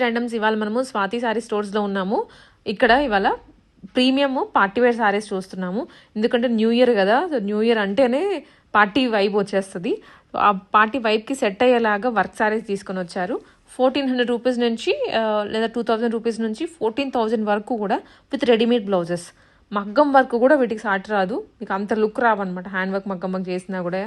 Randoms ఇవాళ మనము Swathi sorry స్టోర్స్లో ఉన్నాము. ఇక్కడ ఇవాళ ప్రీమియం పార్టీ వేర్ సారీస్ చూస్తున్నాము. ఎందుకంటే న్యూ ఇయర్ కదా, సో న్యూ ఇయర్ అంటేనే పార్టీ వైబ్ వచ్చేస్తుంది. ఆ పార్టీ వైబ్కి సెట్ అయ్యేలాగా వర్క్ సారీస్ తీసుకొని వచ్చారు. 1400 రూపీస్ నుంచి లేదా 2000 రూపీస్ నుంచి 14,000 వరకు కూడా విత్ రెడీమేడ్ బ్లౌజెస్. మగ్గం వర్క్ కూడా వీటికి సాటి రాదు, మీకు అంత లుక్ రావన్నమాట. హ్యాండ్ వర్క్ మగ్గం వర్క్ చేసినా కూడా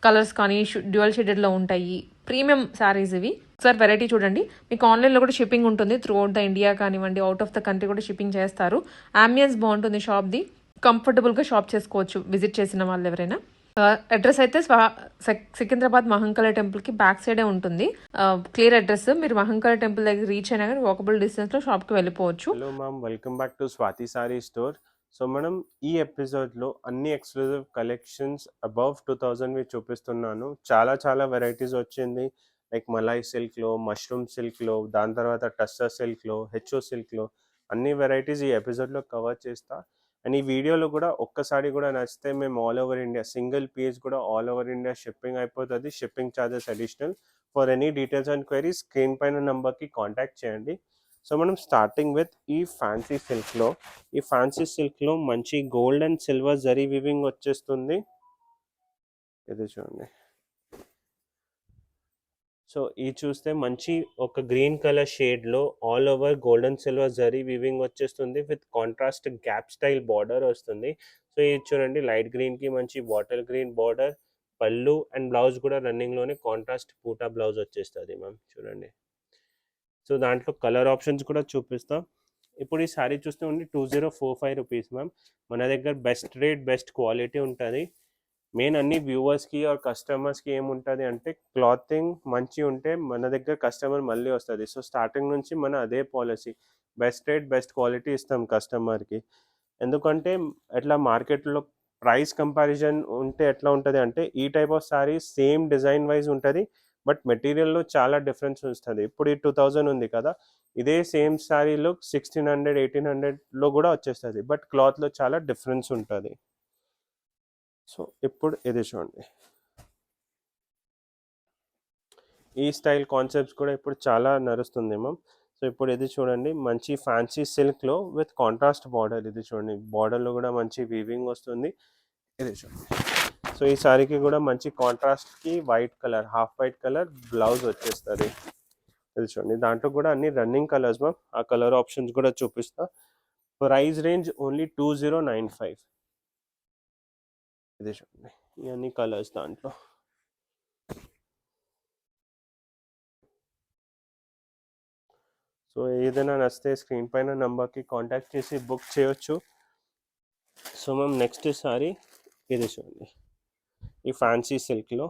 కలర్స్ కానీ డ్యూయల్ షేడెడ్లో ఉంటాయి. ప్రీమియం శారీస్ ఇవి. ఒకసారి వెరైటీ చూడండి. మీకు ఆన్లైన్లో కూడా షిప్పింగ్ ఉంటుంది, త్రూ అవుట్ ద ఇండియా కానివ్వండి, అవుట్ ఆఫ్ ద కంట్రీ కూడా షిప్పింగ్ చేస్తారు. అంబియన్స్ బాగుంటుంది షాప్ది, కంఫర్టబుల్గా షాప్ చేసుకోవచ్చు విజిట్ చేసిన వాళ్ళు ఎవరైనా. అడ్రస్ అయితే సికింద్రాబాద్ మహంకాళి టెంపుల్కి బ్యాక్ సైడే ఉంటుంది. Clear address. మీరు మహంకాళి టెంపుల్ దగ్గర రీచ్ అయినా కానీ వాకబుల్ డిస్టెన్స్లో షాప్కి వెళ్ళిపోవచ్చు. Hello ma'am, welcome back to Swathi sorry store. So మనం ఈ ఎపిసోడ్లో అన్ని ఎక్స్క్లూజివ్ కలెక్షన్స్ అబవ్ 2000వి చూపిస్తున్నాను. చాలా వెరైటీస్ వచ్చింది. లైక్ మలాయ్ సిల్క్లో, మష్రూమ్ సిల్క్లో, దాని తర్వాత టస్సర్ సిల్క్లో, హెచ్ఓ సిల్క్లో అన్ని వెరైటీస్ ఈ ఎపిసోడ్లో కవర్ చేస్తా. అండ్ ఈ వీడియోలో కూడా ఒక్కసారి కూడా నచ్చితే మేము all over India single piece కూడా ఆల్ ఓవర్ ఇండియా షిప్పింగ్ అయిపోతుంది. Shipping charges additional. For any details and queries screen పైన నెంబర్కి కాంటాక్ట్ చేయండి. సో మనం స్టార్టింగ్ విత్ ఈ ఫ్యాన్సీ సిల్క్లో మంచి gold and silver zari weaving వచ్చేస్తుంది. ఇది చూడండి. సో ఇది చూస్తే మంచి ఒక గ్రీన్ కలర్ షేడ్లో all over golden silver zari weaving వచ్చేస్తుంది with contrast gap style border వస్తుంది. సో ఇది చూడండి, లైట్ గ్రీన్కి మంచి బాటిల్ గ్రీన్ బార్డర్, పళ్ళు అండ్ బ్లౌజ్ కూడా రన్నింగ్లోనే కాంట్రాస్ట్ పూటా బ్లౌజ్ వచ్చేస్తుంది మ్యామ్. చూడండి. సో దాంట్లో కలర్ ఆప్షన్స్ కూడా చూపిస్తాం. ఇప్పుడు ఈ శారీ చూస్తే ఓన్లీ 2045 రూపీస్ మ్యామ్. మన దగ్గర బెస్ట్ రేట్ బెస్ట్ క్వాలిటీ ఉంటుంది. మెయిన్ అన్ని వ్యూవర్స్కి ఆర్ కస్టమర్స్కి ఏముంటుంది అంటే క్లాతింగ్ మంచి ఉంటే మన దగ్గర కస్టమర్ మళ్ళీ వస్తుంది. సో స్టార్టింగ్ నుంచి మన అదే policy, best rate best quality ఇస్తాం కస్టమర్కి. ఎందుకంటే ఎట్లా మార్కెట్లో ప్రైస్ కంపారిజన్ ఉంటే ఎట్లా ఉంటుంది అంటే ఈ type of sari same design wise ఉంటుంది, బట్ మెటీరియల్లో చాలా డిఫరెన్స్ వస్తుంది. ఇప్పుడు ఈ 2000 ఉంది కదా, ఇదే సేమ్ శారీలో 1600 1800లో కూడా వచ్చేస్తుంది, బట్ క్లాత్లో చాలా డిఫరెన్స్ ఉంటుంది. సో ఇప్పుడు ఇది చూడండి, ఈ స్టైల్ కాన్సెప్ట్స్ కూడా ఇప్పుడు చాలా నడుస్తుంది మ్యామ్. సో ఇప్పుడు ఇది చూడండి, మంచి ఫ్యాన్సీ సిల్క్లో విత్ కాంట్రాస్ట్ బార్డర్. ఇది చూడండి, బార్డర్లో కూడా మంచి వీవింగ్ వస్తుంది. ఇది చూడండి. సో ఈ సారీకి కూడా మంచి కాంట్రాస్ట్కి white colour, half white colour blouse వచ్చేస్తుంది. ఇది చూడండి, దాంట్లో కూడా అన్ని రన్నింగ్ కలర్స్ మ్యామ్. ఆ కలర్ ఆప్షన్స్ కూడా చూపిస్తా. Price range only 2095. ఇది చూడండి, ఇవన్నీ కలర్స్ దాంట్లో. సో ఏదైనా నచ్చితే స్క్రీన్ పైన నెంబర్కి కాంటాక్ట్ చేసి బుక్ చేయొచ్చు. సో మ్యామ్ నెక్స్ట్ సారీ ఇది చూడండి, ఈ ఫ్యాన్సీ సిల్క్లో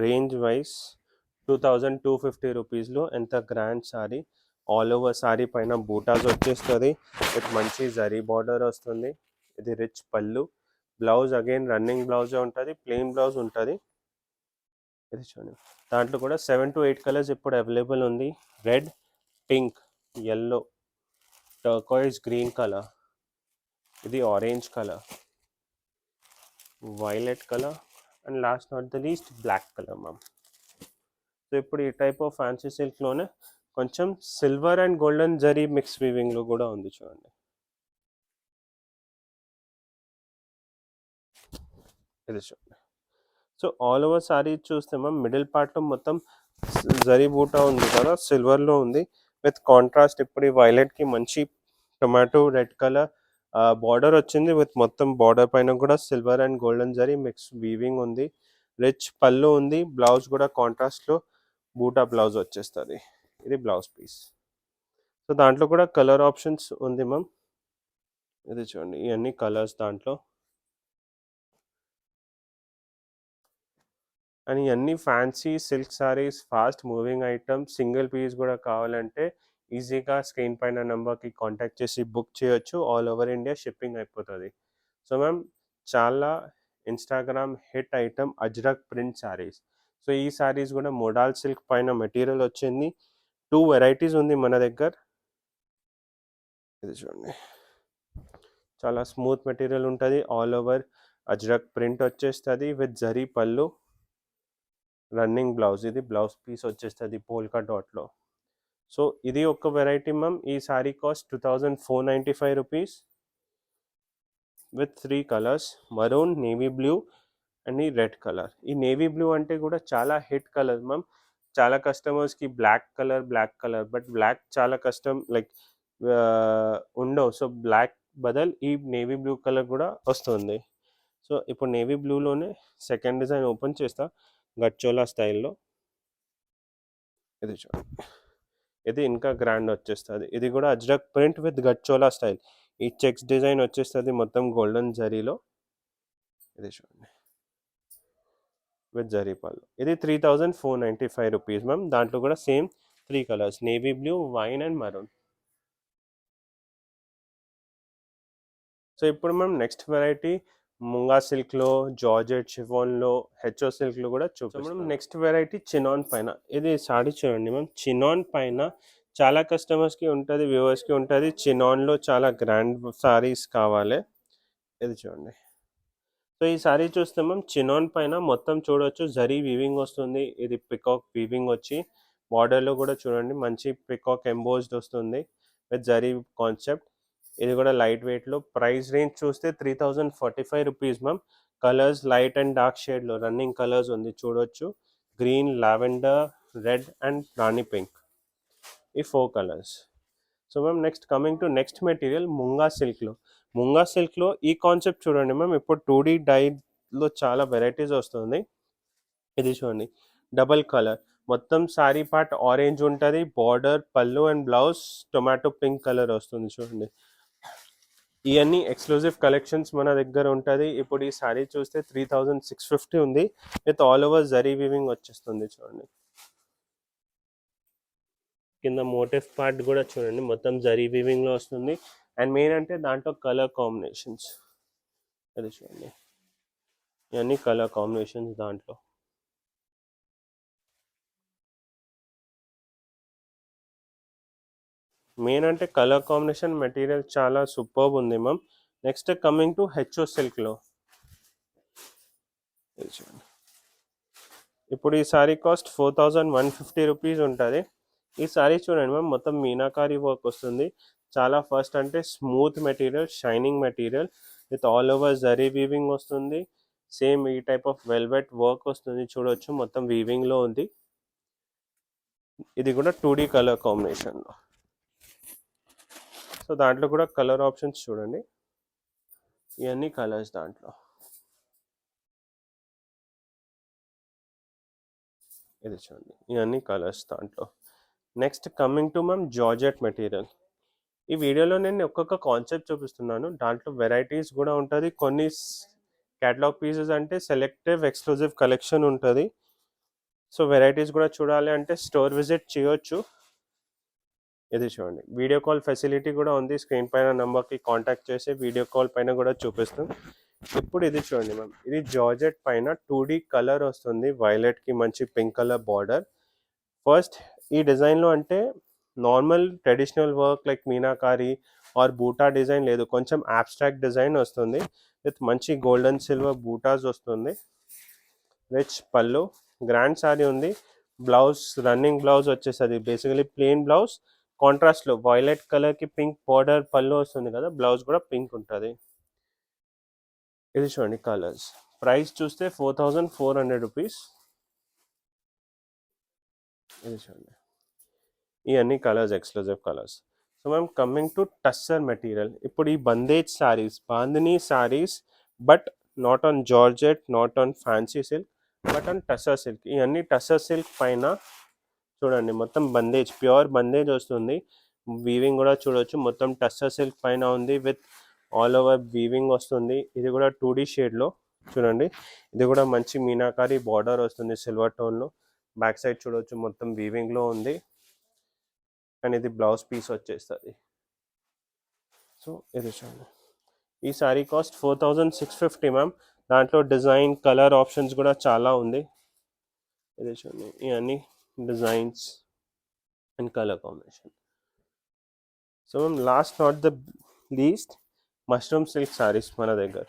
రేంజ్ వైజ్ 2250 రూపీస్లో ఎంత grand sorry. All over sorry పైన బూటాస్ వచ్చేస్తుంది విత్ మంచి జరీ బార్డర్ వస్తుంది. ఇది రిచ్ పళ్ళు, బ్లౌజ్ అగైన్ రన్నింగ్ బ్లౌజే ఉంటుంది, ప్లెయిన్ బ్లౌజ్ ఉంటుంది. ఇది చూడండి, దాంట్లో కూడా 7 to 8 కలర్స్ ఇప్పుడు అవైలబుల్ ఉంది. Red, pink, yellow, turquoise green colour, ఇది orange colour, violet colour and last not the least black colour ma'am. So ఇప్పుడు ఈ టైప్ ఆఫ్ ఫ్యాన్సీ సిల్క్లోనే కొంచెం silver and golden zari mix వీవింగ్లో కూడా ఉంది చూడండి. ఇది చూడండి. సో ఆల్ ఓవర్ సారీ చూస్తే మ్యామ్ మిడిల్ పార్ట్లో మొత్తం జరీ బూటా ఉంది కదా, సిల్వర్లో ఉంది విత్ కాంట్రాస్ట్. ఇప్పుడు ఈ వైలెట్కి మంచి టొమాటో రెడ్ కలర్ బార్డర్ వచ్చింది విత్ మొత్తం బార్డర్ పైన కూడా silver and golden zari mix weaving ఉంది. రిచ్ పళ్ళు ఉంది, బ్లౌజ్ కూడా కాంట్రాస్ట్లో బూటా బ్లౌజ్ వచ్చేస్తుంది. ఇది బ్లౌజ్ పీస్. సో దాంట్లో కూడా కలర్ ఆప్షన్స్ ఉంది మ్యామ్. ఇది చూడండి, ఇవన్నీ కలర్స్ దాంట్లో. అండ్ ఇవన్నీ fancy silk saris, fast moving items. Single piece కూడా కావాలంటే ఈజీగా స్క్రీన్ పైన నెంబర్కి కాంటాక్ట్ చేసి బుక్ చేయొచ్చు. ఆల్ ఓవర్ ఇండియా షిప్పింగ్ అయిపోతుంది. సో మ్యామ్ చాలా Instagram hit item ajrak print saris. So ఈ సారీస్ కూడా మోడాల్ సిల్క్ పైన మెటీరియల్ వచ్చింది. 2 వెరైటీస్ ఉంది మన దగ్గర. ఇది చూడండి, చాలా స్మూత్ మెటీరియల్ ఉంటుంది. ఆల్ ఓవర్ అజ్రక్ ప్రింట్ వచ్చేస్తుంది విత్ జరీ పళ్ళు, రన్నింగ్ బ్లౌజ్. ఇది బ్లౌజ్ పీస్ వచ్చేస్తుంది పోల్కా డాట్లో. సో ఇది ఒక వెరైటీ మ్యామ్. ఈ sari cost 2495 rupees with 3 colours, maroon, navy blue and ఈ రెడ్ కలర్. ఈ నేవీ బ్లూ అంటే కూడా చాలా హిట్ కలర్ మ్యామ్. చాలా కస్టమర్స్కి బ్లాక్ కలర్ బట్ బ్లాక్ చాలా కష్టం, లైక్ ఉండవు. సో బ్లాక్ బదల్ ఈ నేవీ బ్లూ కలర్ కూడా వస్తుంది. సో ఇప్పుడు నేవీ బ్లూలోనే సెకండ్ డిజైన్ ఓపెన్ చేస్తా, గచ్చోలా స్టైల్లో. ఇది చూడండి, ఇది ఇంకా గ్రాండ్ వచ్చేస్తుంది. ఇది కూడా అజ్రక్ ప్రింట్ విత్ గచ్చోలా స్టైల్. ఈ చెక్స్ డిజైన్ వచ్చేస్తుంది మొత్తం గోల్డెన్ జరీలో. ఇది చూడండి విత్ జరీ పళ్ళు. ఇది 3495 రూపీస్ మ్యామ్. దాంట్లో కూడా same 3 colours, navy blue, wine and maroon. So ఇప్పుడు మ్యామ్ నెక్స్ట్ వెరైటీ ముంగా సిల్క్లో, జార్జెట్ షిఫాన్లో, హెచ్ఓ సిల్క్లో కూడా చూపిస్తాం. నెక్స్ట్ వెరైటీ చినాన్ పైన. ఇది సారీ చూడండి మ్యామ్, చినాన్ పైన చాలా కస్టమర్స్కి ఉంటుంది, వ్యూవర్స్కి ఉంటుంది. చినాన్లో చాలా గ్రాండ్ సారీస్ కావాలి. ఇది చూడండి. సో ఈ సారీ చూస్తే మ్యామ్ చినాన్ పైన మొత్తం చూడవచ్చు జరీ వీవింగ్ వస్తుంది. ఇది పికాక్ వీవింగ్ వచ్చి బార్డర్లో కూడా చూడండి మంచి పికాక్ ఎంబోస్డ్ వస్తుంది విత్ జరీ కాన్సెప్ట్. ఇది కూడా లైట్ వెయిట్లో. ప్రైస్ రేంజ్ చూస్తే 3045 rupees ma'am. Colours light and dark షేడ్లో రన్నింగ్ కలర్స్ ఉంది చూడొచ్చు. Green, lavender, red and rani pink, ఈ 4 colours. So ma'am next coming to next material munga సిల్క్లో ఈ కాన్సెప్ట్ చూడండి మ్యామ్. ఇప్పుడు 2D డైలో చాలా వెరైటీస్ వస్తుంది. ఇది చూడండి డబల్ కలర్, మొత్తం సారీ పార్ట్ ఆరెంజ్ ఉంటుంది, బార్డర్, పళ్ళు and blouse tomato pink colour వస్తుంది చూడండి. ఇవన్నీ ఎక్స్క్లూజివ్ కలెక్షన్స్ మన దగ్గర ఉంటుంది. ఇప్పుడు ఈ సారీ చూస్తే 3650 ఉంది with all over zari weaving వచ్చేస్తుంది చూడండి. కింద మోటివ్ పార్ట్ కూడా చూడండి మొత్తం జరీ వీవింగ్లో వస్తుంది. అండ్ మెయిన్ అంటే దాంట్లో కలర్ కాంబినేషన్స్. అది చూడండి ఇవన్నీ కలర్ కాంబినేషన్స్ దాంట్లో. మెయిన్ అంటే కలర్ కాంబినేషన్, మెటీరియల్ చాలా సూపర్బ్ ఉంది ma'am. Next coming to H O సిల్క్లో. ఇప్పుడు ఈ సారీ కాస్ట్ 4150 రూపీస్ ఉంటుంది. ఈ సారీ చూడండి మ్యామ్ మొత్తం మీనాకారి వర్క్ వస్తుంది. చాలా ఫస్ట్ అంటే smooth material, shining material with all over zari weaving వస్తుంది. సేమ్ ఈ టైప్ ఆఫ్ వెల్వెట్ వర్క్ వస్తుంది చూడొచ్చు, మొత్తం వీవింగ్లో ఉంది. ఇది కూడా 2D కలర్ కాంబినేషన్లో. సో దాంట్లో కూడా కలర్ ఆప్షన్స్ చూడండి, ఇవన్నీ కలర్స్ దాంట్లో. ఇది చూడండి ఇవన్నీ కలర్స్ దాంట్లో. Next coming to ma'am georgette material. ఈ వీడియోలో నేను ఒక్కొక్క కాన్సెప్ట్ చూపిస్తున్నాను, దాంట్లో వెరైటీస్ కూడా ఉంటుంది. కొన్ని క్యాటలాగ్ పీసెస్ అంటే సెలెక్టివ్ ఎక్స్క్లూజివ్ కలెక్షన్ ఉంటుంది. సో వెరైటీస్ కూడా చూడాలి అంటే స్టోర్ విజిట్ చేయొచ్చు. ఇది చూడండి వీడియో కాల్ ఫెసిలిటీ కూడా ఉంది. స్క్రీన్ పైన నెంబర్కి కాంటాక్ట్ చేసి వీడియో కాల్ పైన కూడా చూపిస్తాం. ఇప్పుడు ఇది చూడండి మ్యామ్, ఇది జార్జెట్ పైన 2D కలర్ వస్తుంది, వైలెట్కి మంచి పింక్ కలర్ బార్డర్. ఫస్ట్ ఈ డిజైన్లో అంటే normal traditional work like meenakari or buta design లేదు, కొంచెం అబ్స్ట్రాక్ట్ డిజైన్ వస్తుంది విత్ మంచి గోల్డెన్ సిల్వర్ బూటాస్ వస్తుంది. రిచ్ పళ్ళు, గ్రాండ్ సారీ ఉంది. బ్లౌజ్ రన్నింగ్ బ్లౌజ్ వచ్చేస్తుంది, బేసికలీ ప్లెయిన్ బ్లౌజ్. కాంట్రాస్ట్లో వైలెట్ కలర్కి పింక్ బార్డర్ పళ్ళు వస్తుంది కదా, బ్లౌజ్ కూడా పింక్ ఉంటుంది. ఇది చూడండి కలర్స్. ప్రైస్ చూస్తే 4400 రూపీస్. ఇది చూడండి ఇవన్నీ colours exclusive colours. So ma'am coming to tussar material. ఇప్పుడు ఈ bandhej saris, bandhani saris, but not on georgette, not on fancy silk, but on tussar silk. ఇవన్నీ టస్సర్ సిల్క్ పైన చూడండి మొత్తం బందేజ్, ప్యూర్ బందేజ్ వస్తుంది. వీవింగ్ కూడా చూడవచ్చు, మొత్తం టస్సర్ సిల్క్ పైన ఉంది విత్ ఆల్ ఓవర్ వీవింగ్ వస్తుంది. ఇది కూడా 2D షేడ్లో చూడండి. ఇది కూడా మంచి మీనాకారి బార్డర్ వస్తుంది సిల్వర్ టోన్లో. బ్యాక్ సైడ్ చూడవచ్చు మొత్తం వీవింగ్లో ఉంది. అండ్ ఇది బ్లౌజ్ పీస్ వచ్చేస్తుంది. సో ఇది చూడండి ఈ సారీ కాస్ట్ 4650 మ్యామ్. దాంట్లో డిజైన్ కలర్ ఆప్షన్స్ కూడా చాలా ఉంది. ఇది చూడండి ఇవన్నీ designs and colour combination. So ma'am last not the least mushroom silk saris మన దగ్గర.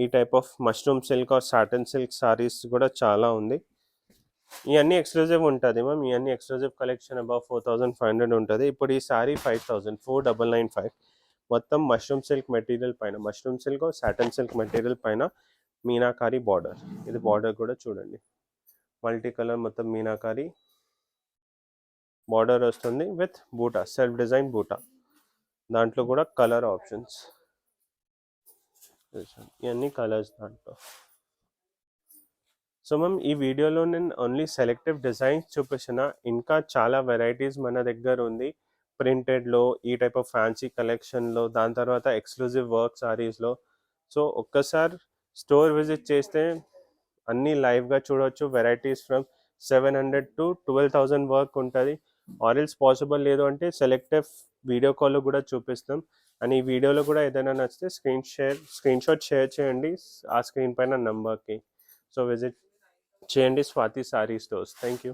ఈ type of mushroom silk or satin silk saris కూడా చాలా ఉంది. ఇవన్నీ ఎక్స్క్లూజివ్ ఉంటుంది మ్యామ్. ఇవన్నీ ఎక్స్క్లూజివ్ కలెక్షన్ అబౌవ్ 4500 ఉంటుంది. ఇప్పుడు ఈ సారీ 5000 4995 మొత్తం మష్రూమ్ సిల్క్ మెటీరియల్ పైన, mushroom silk Satan silk material పైన మీనాకారి బార్డర్. ఇది బార్డర్ కూడా చూడండి, మల్టీ కలర్ మొత్తం మీనాకారి బార్డర్ వస్తుంది విత్ బూటా, సెల్ఫ్ డిజైన్ బూటా. దాంట్లో కూడా కలర్ ఆప్షన్స్, ఇవన్నీ కలర్స్ దాంట్లో. సో మ్యామ్ ఈ వీడియోలో నేను ఓన్లీ సెలెక్టివ్ డిజైన్స్ చూపిస్తున్నా, ఇంకా చాలా వెరైటీస్ మన దగ్గర ఉంది ప్రింటెడ్లో, ఈ టైప్ ఆఫ్ ఫ్యాన్సీ కలెక్షన్లో, దాని తర్వాత ఎక్స్క్లూజివ్ వర్క్ సారీస్లో. సో ఒక్కసారి స్టోర్ విజిట్ చేస్తే అన్నీ లైవ్గా చూడవచ్చు. వెరైటీస్ ఫ్రమ్ 700 to 12,000 వర్క్ ఉంటుంది. ఆర్ఎల్స్ పాసిబుల్ లేదు అంటే సెలెక్టివ్ వీడియో కాల్లో కూడా చూపిస్తాం. అండ్ ఈ వీడియోలో కూడా ఏదైనా నచ్చితే స్క్రీన్ షాట్ షేర్ చేయండి ఆ స్క్రీన్ పైన నంబర్కి. సో విజిట్ చేయండి Swathi sorry stores. Thank you.